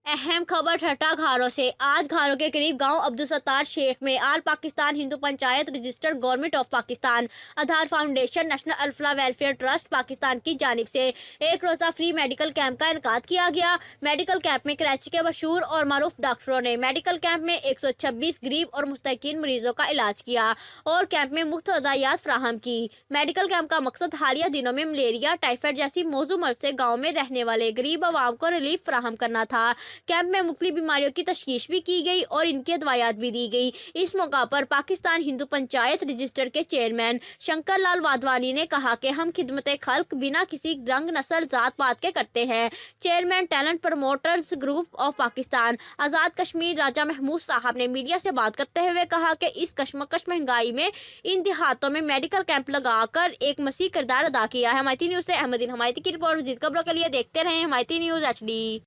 अहम खबर ठट्टा घारों से। आज घारों के करीब गांव अब्दुलसत्तार शेख में all Pakistan Hindu Panchayat registered government of Pakistan Aadhar foundation national Alfalah welfare trust Pakistan की जानिब से एक रोज़ा फ्री मेडिकल कैंप का इनकाद किया गया। मेडिकल कैंप में कराची के मशहूर और मारूफ डॉक्टरों ने मेडिकल कैंप में 126 गरीब और मुस्तकीन मरीजों का इलाज किया और कैंप में मुफ्त हदायत फ्राहम की। मेडिकल कैंप का मकसद हालिया दिनों में मलेरिया टाइफाइड जैसी मौजू मर्ज से गाँव में रहने वाले गरीब आवाम को रिलीफ फ्राहम करना था। कैंप में मुख्तलिफ बीमारियों की तशखीस भी की गई और इनकी दवायात भी दी गई। इस मौका पर पाकिस्तान हिंदू पंचायत रजिस्टर के चेयरमैन शंकर लाल वाधवानी ने कहा कि हम खिदमत खल्क बिना किसी रंग नस्ल जात पात के करते हैं। Chairman talent promoters group of Pakistan Azad Kashmir Raja Mahmood साहब ने मीडिया से बात करते हुए कहा कि इस कशमकश महंगाई में इन देहातों में मेडिकल कैंप लगाकर एक मसीह किरदार अदा किया है। हमायती न्यूज़ से अहमदीन हमायती की रिपोर्ट। मज़ीद खबरों के लिए देखते रहें हमायती न्यूज़ HD।